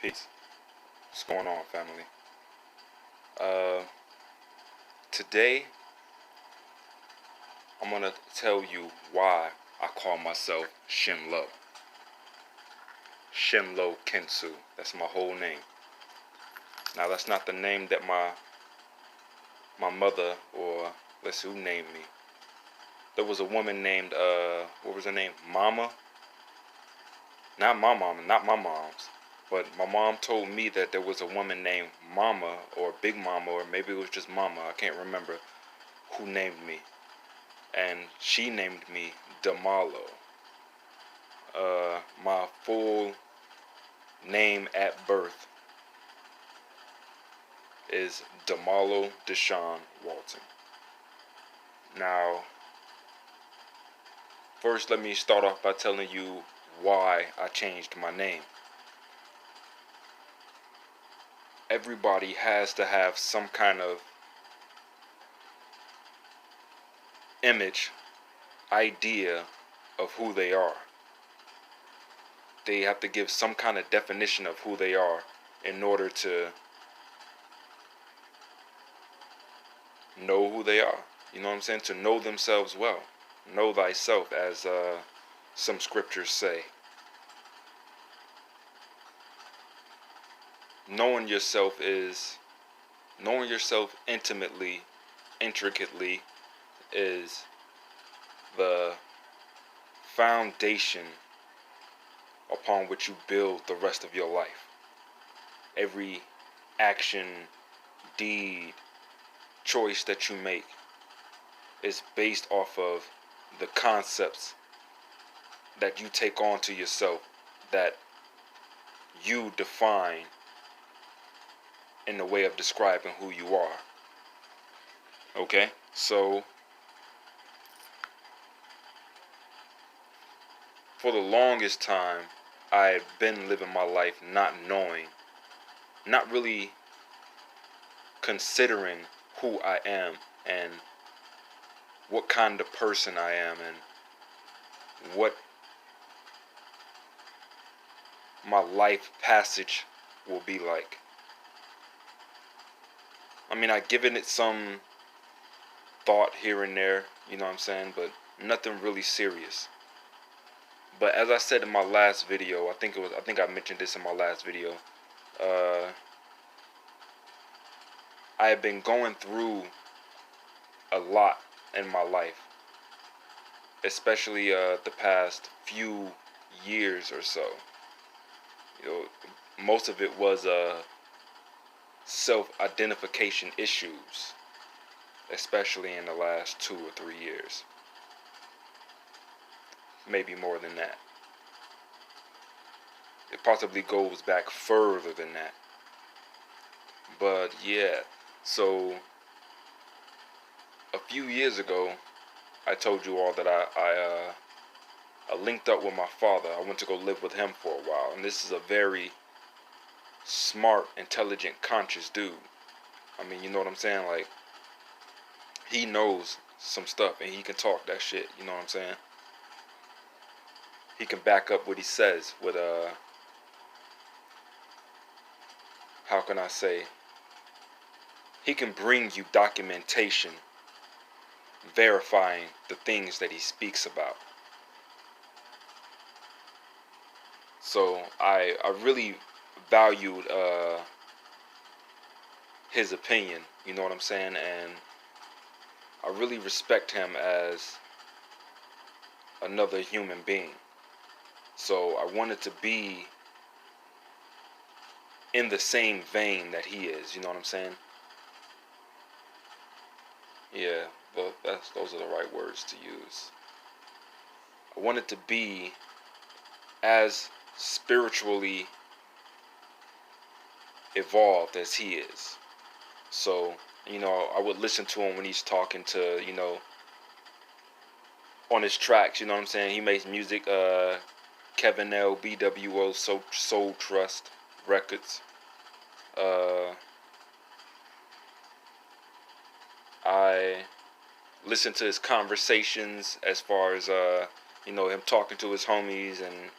Peace. What's going on, family? Uh, Today I'm gonna tell you why I call myself Shen Lo. Shen Lo Khensu. That's my whole name. Now that's not the name that my mother, or let's see who named me. There was a woman named what was her name? Mama. Not my mama, not my mom's. But my mom told me that there was a woman named Mama or Big Mama, or maybe it was just Mama, I can't remember, who named me. And she named me Damalo. My full name at birth is Damalo Deshaun Walton. Now, first let me start off by telling you why I changed my name. Everybody has to have some kind of image, idea of who they are. They have to give some kind of definition of who they are in order to know who they are. You know what I'm saying? To know themselves well. Know thyself, as some scriptures say. Knowing yourself intimately, intricately, is the foundation upon which you build the rest of your life. Every action, deed, choice that you make is based off of the concepts that you take on to yourself, that you define in the way of describing who you are. Okay? So, for the longest time, I had been living my life not knowing, not really considering who I am and what kind of person I am and what my life passage will be like. I mean, I've given it some thought here and there, you know what I'm saying, but nothing really serious. But as I said in my last video, I think I mentioned this in my last video, I have been going through a lot in my life, especially the past few years or so. You know, most of it was self-identification issues, especially in the last 2 or 3 years. Maybe more than that. It possibly goes back further than that. But yeah, so a few years ago, I told you all that I linked up with my father. I went to go live with him for a while, and this is a very smart, intelligent, conscious dude. I mean, you know what I'm saying? Like, he knows some stuff, and he can talk that shit, you know what I'm saying? He can back up what he says with, how can I say? He can bring you documentation verifying the things that he speaks about. So I really valued his opinion, you know what I'm saying, and I really respect him as another human being. So I wanted to be in the same vein that he is, you know what I'm saying? Yeah, those are the right words to use. I wanted to be as spiritually evolved as he is. So, you know, I would listen to him when he's talking to, you know, on his tracks, you know what I'm saying? He makes music, Kevin L, BWO, Soul Trust Records. I listen to his conversations as far as, you know, him talking to his homies and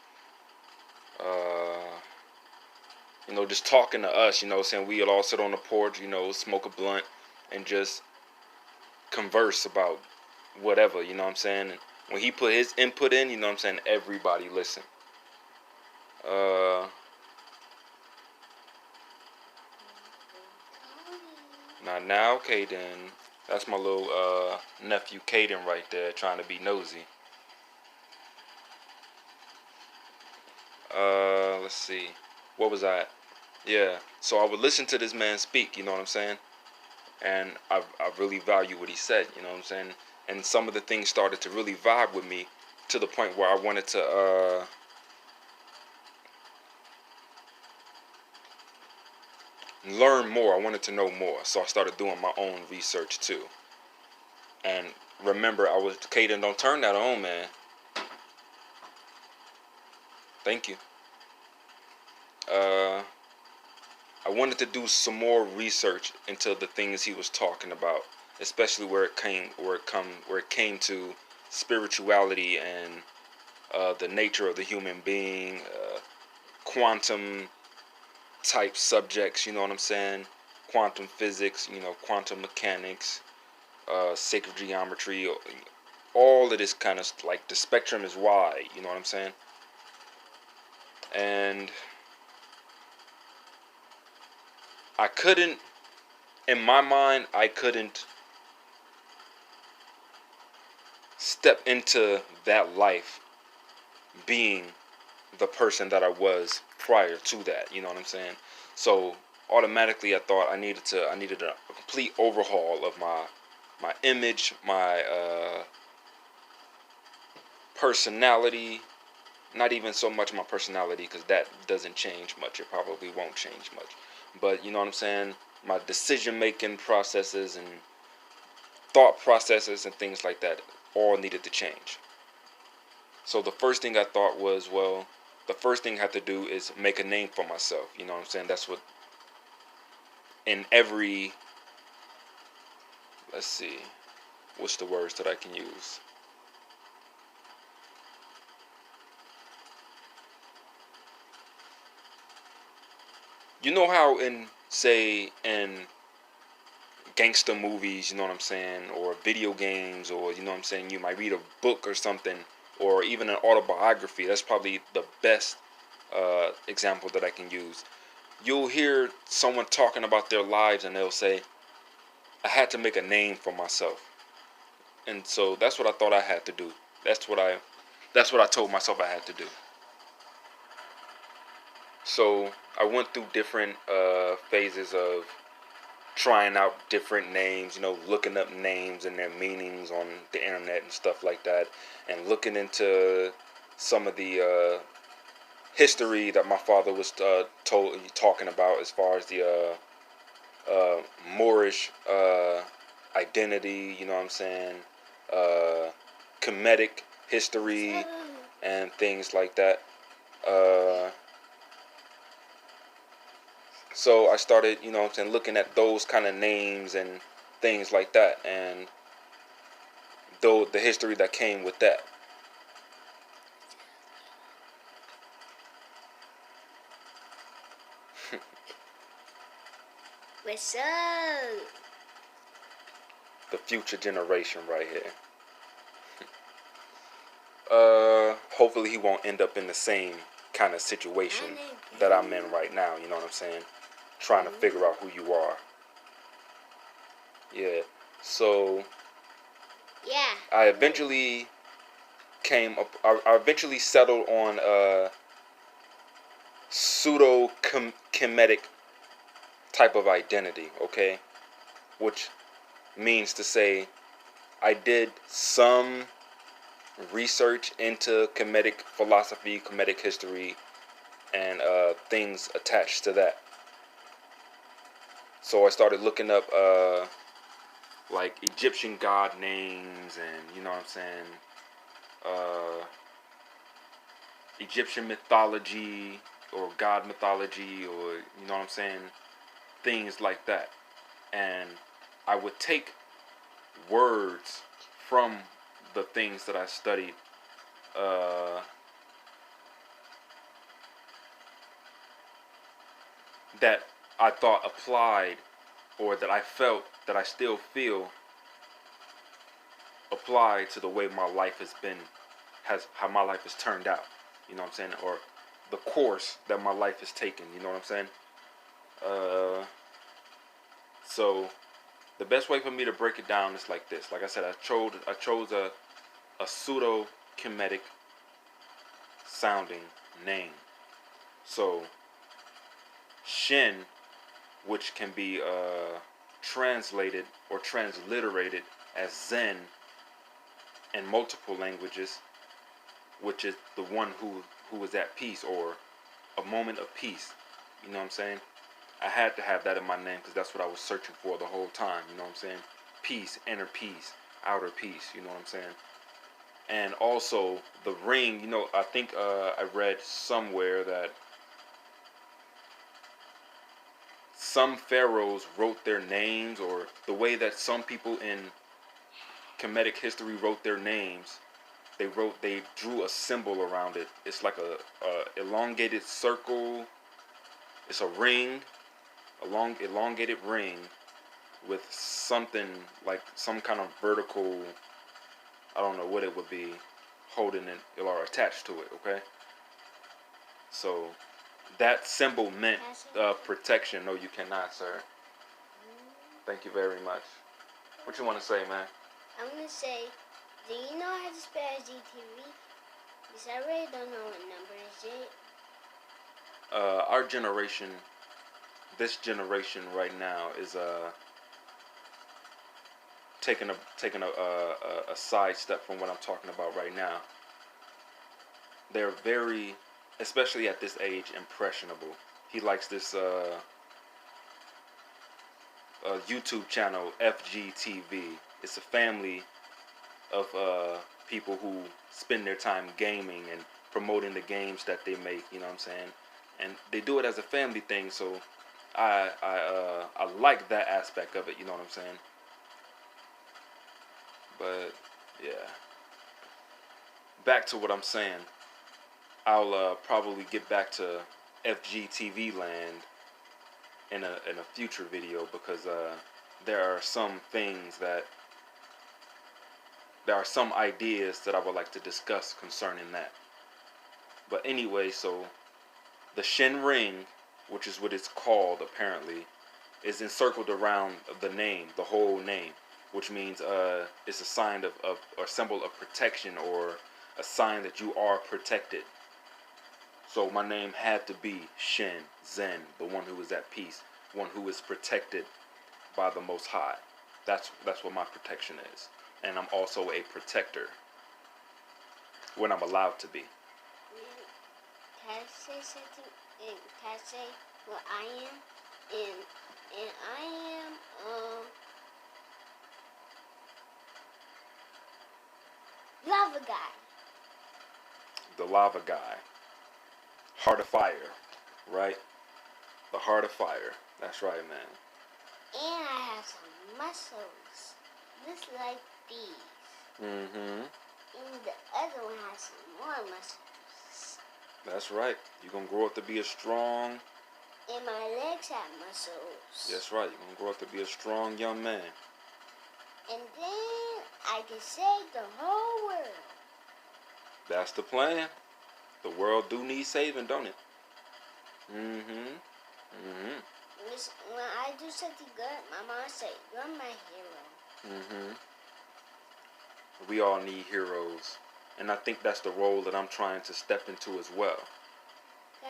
just talking to us, saying we'd all sit on the porch, smoke a blunt and just converse about whatever, you know what I'm saying? And when he put his input in, you know what I'm saying, everybody listen. Now, Caden, that's my little nephew Caden right there trying to be nosy. Let's see. What was I? Yeah. So I would listen to this man speak, you know what I'm saying? And I really value what he said, you know what I'm saying? And some of the things started to really vibe with me to the point where I wanted to learn more. I wanted to know more. So I started doing my own research too. And remember, Caden, don't turn that on, man. Thank you. I wanted to do some more research into the things he was talking about, especially where it came to spirituality and the nature of the human being, quantum type subjects, you know what I'm saying? Quantum physics, quantum mechanics, sacred geometry, all of this kind of, like, the spectrum is wide, you know what I'm saying? And in my mind, I couldn't step into that life being the person that I was prior to that, you know what I'm saying? So automatically I thought I needed a complete overhaul of my image, my personality. Not even so much my personality, because that doesn't change much. It probably won't change much. But you know what I'm saying? My decision making processes and thought processes and things like that all needed to change. So the first thing I thought was, well, the first thing I have to do is make a name for myself. You know what I'm saying? That's what in every, let's see, what's the words that I can use? You know how in gangster movies, you know what I'm saying, or video games, or you know what I'm saying, you might read a book or something, or even an autobiography. That's probably the best example that I can use. You'll hear someone talking about their lives and they'll say, I had to make a name for myself. And so that's what I thought I had to do. That's what I told myself I had to do. So I went through different phases of trying out different names, looking up names and their meanings on the internet and stuff like that, and looking into some of the history that my father was talking about as far as the Moorish identity, you know what I'm saying, Kemetic history and things like that. So I started, you know what I'm saying, looking at those kind of names and things like that, and the history that came with that. What's up? The future generation right here. Hopefully he won't end up in the same kind of situation that I'm in right now, you know what I'm saying? Trying to figure out who you are. Yeah. So yeah. I eventually I eventually settled on pseudo Kemetic type of identity, okay? Which means to say I did some research into Kemetic philosophy, Kemetic history, and things attached to that. So I started looking up like Egyptian god names, and you know what I'm saying, Egyptian mythology or god mythology, or you know what I'm saying, things like that. And I would take words from the things that I studied, that I thought applied, or that I felt, that I still feel apply to the way my life has been, how my life has turned out. You know what I'm saying? Or the course that my life has taken. You know what I'm saying? So the best way for me to break it down is like this. Like I said, I chose a pseudo Kemetic sounding name. So Shen, which can be translated or transliterated as Zen in multiple languages, which is the one who is at peace, or a moment of peace. You know what I'm saying? I had to have that in my name because that's what I was searching for the whole time. You know what I'm saying? Peace, inner peace, outer peace. You know what I'm saying? And also the ring. You know, I think I read somewhere that some pharaohs wrote their names, or the way that some people in Kemetic history wrote their names. They drew a symbol around it. It's like a elongated circle. It's a ring, a long elongated ring with something like some kind of vertical, I don't know what it would be, holding it or attached to it. Okay. So that symbol meant protection. No, you cannot, sir. Thank you very much. What you want to say, man? I'm gonna say, do you know how to spell GTV? Because I really don't know what number is it. Our generation, this generation right now is taking a side step from what I'm talking about right now. They're very, especially at this age, impressionable. He likes this YouTube channel, FGTV. It's a family of people who spend their time gaming and promoting the games that they make. You know what I'm saying? And they do it as a family thing. So I like that aspect of it. You know what I'm saying? But yeah, back to what I'm saying. I'll probably get back to FGTV land in a future video, because there are some ideas that I would like to discuss concerning that. But anyway, so the Shen ring, which is what it's called apparently, is encircled around the name, the whole name, which means it's a sign of or symbol of protection, or a sign that you are protected. So my name had to be Shen, Zen, the one who is at peace, one who is protected by the Most High. That's what my protection is. And I'm also a protector when I'm allowed to be. Can I say something? Can I say what I am? And I am lava guy. The lava guy. Heart of fire, right? The heart of fire. That's right, man. And I have some muscles, just like these. Mm-hmm. And the other one has some more muscles. That's right. You're going to grow up to be a strong... And my legs have muscles. That's right. You're going to grow up to be a strong young man. And then I can save the whole world. That's the plan. The world do need saving, don't it? Mm-hmm. Mm-hmm. When I do something good, my mom say, "You're my hero." Mm-hmm. We all need heroes. And I think that's the role that I'm trying to step into as well.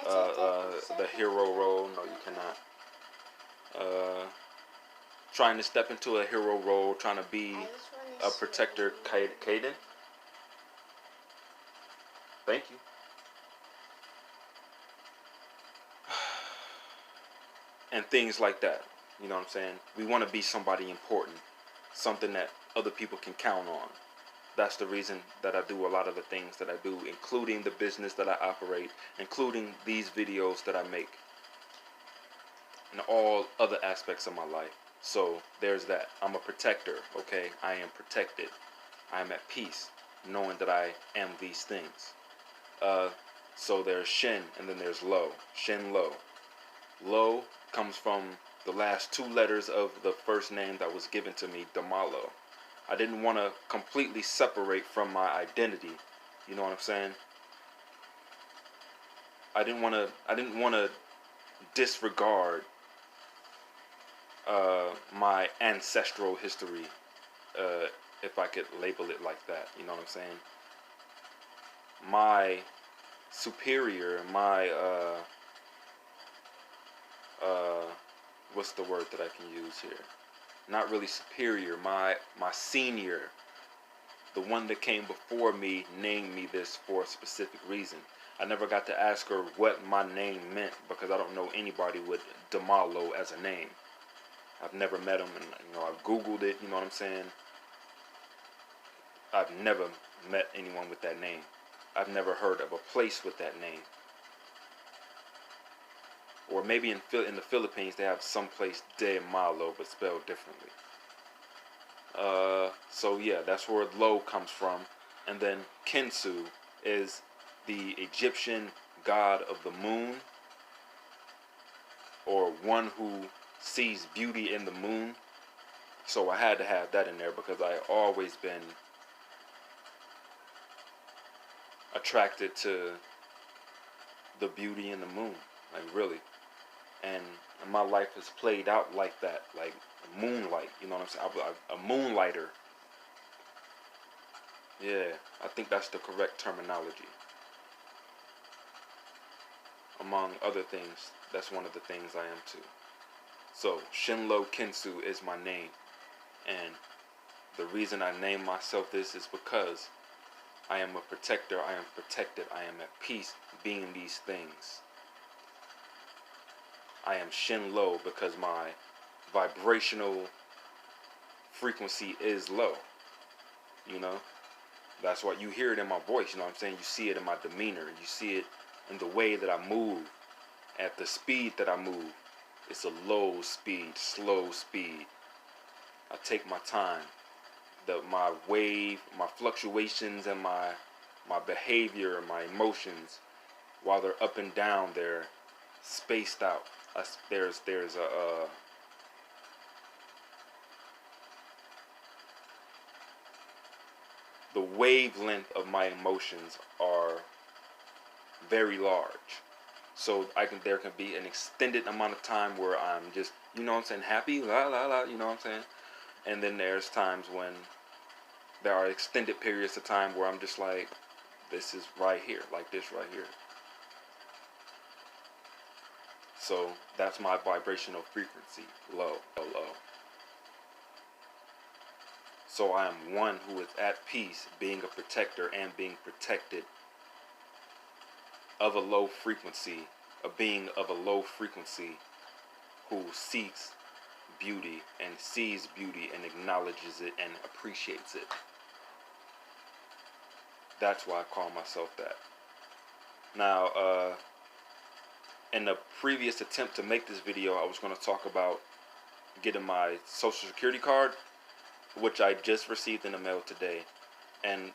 The hero role. No, you cannot. Trying to step into a hero role, trying to be a protector. Caden? Thank you. And things like that. You know what I'm saying? We want to be somebody important. Something that other people can count on. That's the reason that I do a lot of the things that I do, including the business that I operate, including these videos that I make, and all other aspects of my life. So there's that. I'm a protector, okay? I am protected. I am at peace, knowing that I am these things. So there's Shen, and then there's Lo. Shen Lo. Lo comes from the last 2 letters of the first name that was given to me, Damalo. I didn't want to completely separate from my identity. You know what I'm saying? I didn't want to disregard my ancestral history, if I could label it like that. You know what I'm saying? My superior, my what's the word that I can use here? Not really superior, my senior, the one that came before me, named me this for a specific reason. I never got to ask her what my name meant, because I don't know anybody with Damalo as a name. I've never met him, and I've Googled it. You know what I'm saying? I've never met anyone with that name. I've never heard of a place with that name. Or maybe in the Philippines they have some place De Malo but spelled differently. So yeah, that's where Lo comes from. And then Khensu is the Egyptian god of the moon, or one who sees beauty in the moon. So I had to have that in there because I always been attracted to the beauty in the moon, like really. And my life has played out like that, like moonlight. You know what I'm saying? I'm a moonlighter. Yeah, I think that's the correct terminology. Among other things, that's one of the things I am too. So Shen Lo Khensu is my name, and the reason I name myself this is because I am a protector. I am protected. I am at peace being these things. I am Shen Lo because my vibrational frequency is low. You know, that's why you hear it in my voice. You know what I'm saying? You see it in my demeanor. You see it in the way that I move, at the speed that I move. It's a low speed, slow speed. I take my time. My wave, my fluctuations, and my behavior, my emotions, while they're up and down, they're spaced out. There's a the wavelength of my emotions are very large. So there can be an extended amount of time where I'm just, you know what I'm saying, happy, la la la, you know what I'm saying? And then there's times when there are extended periods of time where I'm just like, this is right here, like this right here. So that's my vibrational frequency, low, low. So I am one who is at peace, being a protector and being protected of a low frequency, a being of a low frequency who seeks beauty and sees beauty and acknowledges it and appreciates it. That's why I call myself that. Now, in the previous attempt to make this video, I was going to talk about getting my social security card, which I just received in the mail today. And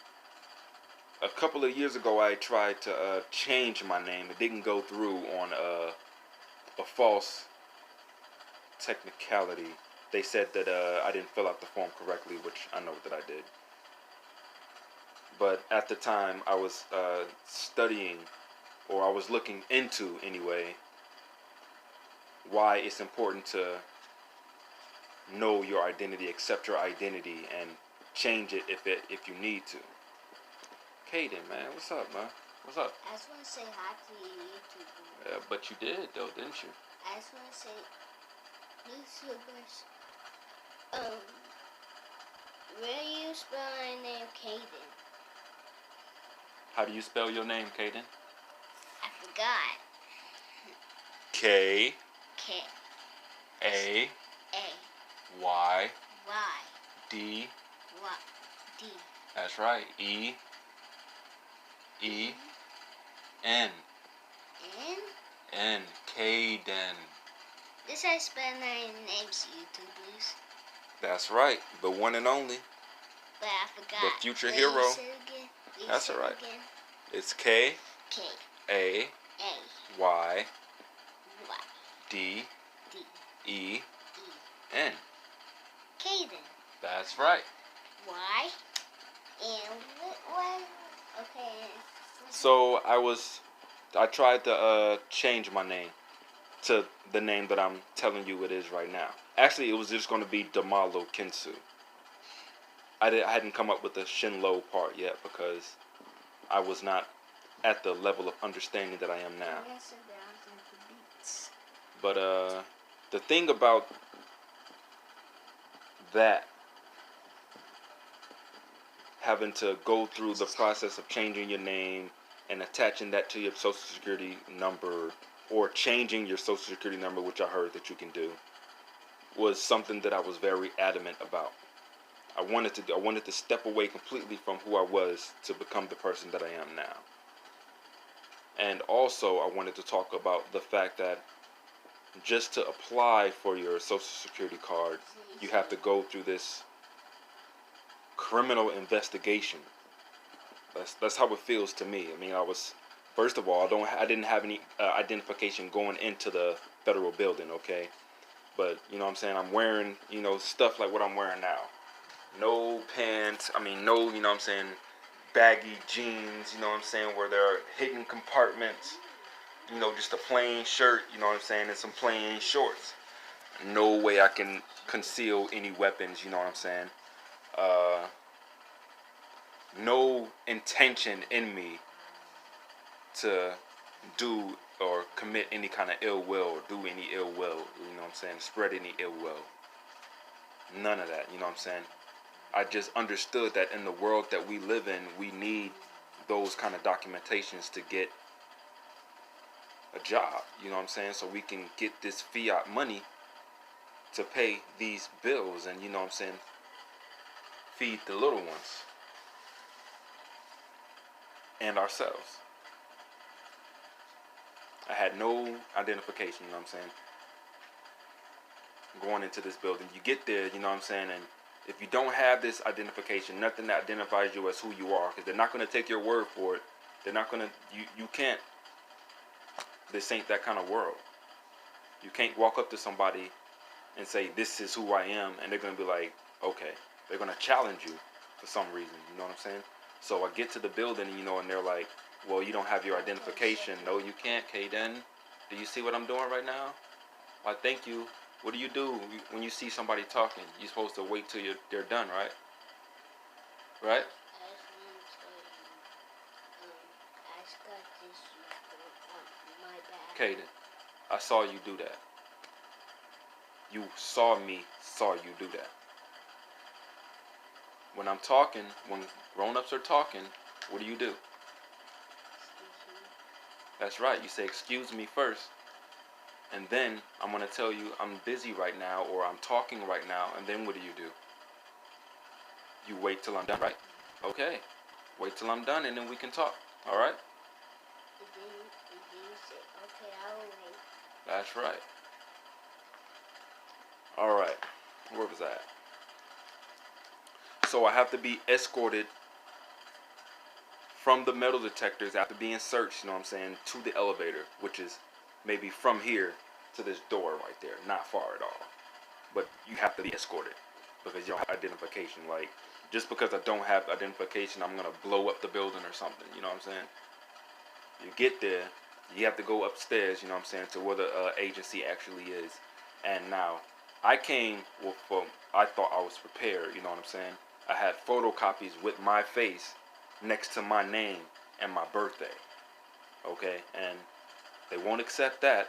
a couple of years ago, I tried to change my name. It didn't go through on a false technicality. They said that I didn't fill out the form correctly, which I know that I did. But at the time, I was studying, or I was looking into anyway, why it's important to know your identity, accept your identity, and change it if you need to. Kaden, man, what's up, man? What's up? I just want to say hi to you, YouTubers. Yeah, but you did, though, didn't you? I just want to say, YouTubers, where you spell my name, Kaden? How do you spell your name, Kaden? I forgot. K K A A Y Y D. Y D. That's right. E N N. Kaden. This is how I spell my names, YouTubers. That's right. The one and only. But I forgot. The future Will hero. you say it again? Will you That's say it alright. again? It's K K A A Y Y D D. E-N. Caden. That's right. Why? And what? Okay. So I tried to change my name to the name that I'm telling you it is right now. Actually, it was just going to be Shen Lo Khensu. I hadn't come up with the Shen Lo part yet because I was not at the level of understanding that I am now. But the thing about that, having to go through the process of changing your name and attaching that to your social security number, or changing your social security number, which I heard that you can do, was something that I was very adamant about. I wanted to step away completely from who I was to become the person that I am now. And also I wanted to talk about the fact that just to apply for your social security card, you have to go through this criminal investigation. That's how it feels to me. I mean, first of all, I didn't have any identification going into the federal building, okay? But you know what I'm saying, I'm wearing, stuff like what I'm wearing now. No pants, no, you know what I'm saying, baggy jeans, you know what I'm saying, where there are hidden compartments, just a plain shirt, you know what I'm saying, and some plain shorts. No way I can conceal any weapons, you know what I'm saying. No intention in me to do or commit any kind of ill will, or do any ill will, you know what I'm saying, spread any ill will. None of that, you know what I'm saying. I just understood that in the world that we live in, we need those kind of documentations to get a job, you know what I'm saying, so we can get this fiat money to pay these bills and, you know what I'm saying, feed the little ones and ourselves. I had no identification, you know what I'm saying, going into this building. You get there, you know what I'm saying, and if you don't have this identification, nothing that identifies you as who you are, because they're not going to take your word for it. They're not going to, you can't, this ain't that kind of world. You can't walk up to somebody and say, this is who I am, and they're going to be like, okay. They're going to challenge you for some reason, you know what I'm saying? So I get to the building, and they're like, well, you don't have your identification. No, you can't, Kaden. Do you see what I'm doing right now? Why, thank you. What do when you see somebody talking? You're supposed to wait till they're done, right? Right? Kaden, I saw you do that. You saw you do that. When I'm talking, when grown-ups are talking, what do? That's right. You say, excuse me first. And then I'm going to tell you I'm busy right now, or I'm talking right now. And then what do? You wait till I'm done, right? Okay. Wait till I'm done and then we can talk. All right? Okay, I will wait. That's right. All right. Where was that? So I have to be escorted from the metal detectors after being searched, you know what I'm saying, to the elevator, which is maybe from here to this door right there. Not far at all. But you have to be escorted because you don't have identification. Like, just because I don't have identification, I'm going to blow up the building or something, you know what I'm saying? You get there, you have to go upstairs, you know what I'm saying, to where the agency actually is. And now, I thought I was prepared, you know what I'm saying? I had photocopies with my face next to my name and my birthday, okay? And they won't accept that.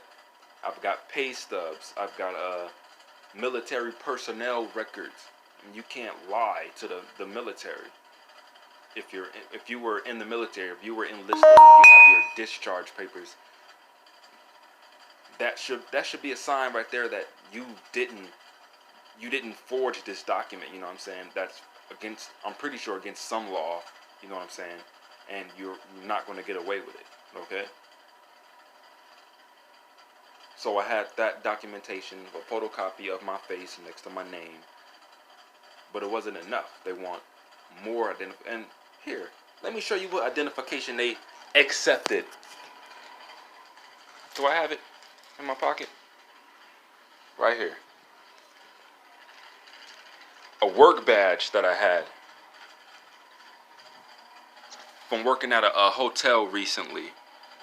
I've got pay stubs. I've got military personnel records. And you can't lie to the military. If you were in the military, if you were enlisted, you have your discharge papers. That should be a sign right there that you didn't forge this document, you know what I'm saying? That's I'm pretty sure against some law, you know what I'm saying? And you're not going to get away with it, okay? So I had that documentation, a photocopy of my face next to my name. But it wasn't enough. They want more and here, let me show you what identification they accepted. Do I have it in my pocket? Right here. A work badge that I had from working at a hotel recently.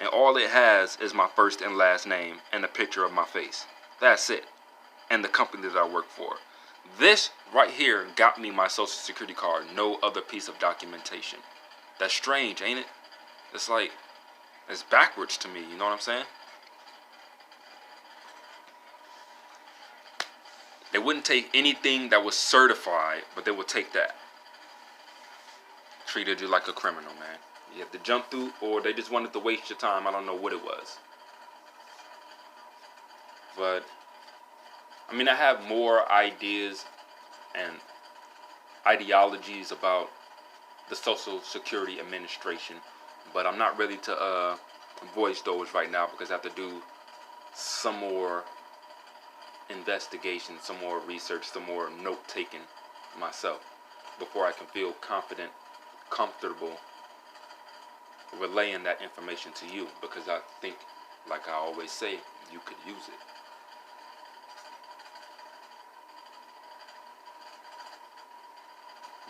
And all it has is my first and last name and a picture of my face. That's it. And the company that I work for. This right here got me my social security card. No other piece of documentation. That's strange, ain't it? It's like, it's backwards to me, you know what I'm saying? They wouldn't take anything that was certified, but they would take that. Treated you like a criminal, man. You have to jump through, or they just wanted to waste your time. I don't know what it was. But, I mean, I have more ideas and ideologies about the Social Security Administration, but I'm not ready to voice those right now because I have to do some more investigation, some more research, some more note-taking myself before I can feel confident, comfortable relaying that information to you, because I think, like I always say, you could use it.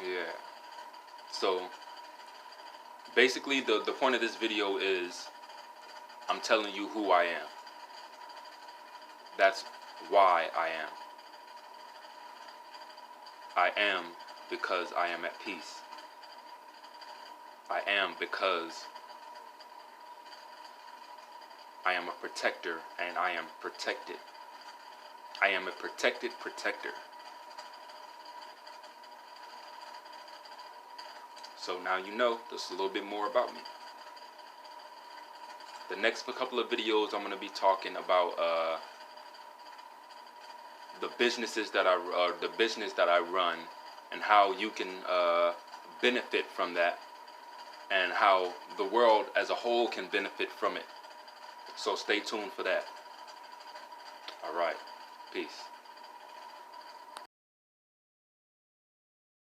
Yeah. So basically the point of this video is I'm telling you who I am. That's why I am. I am because I am at peace. I am because I am a protector and I am protected. I am a protected protector. So now you know just a little bit more about me. The next couple of videos I'm going to be talking about the business that I run and how you can benefit from that, and how the world as a whole can benefit from it. So stay tuned for that. All right. Peace.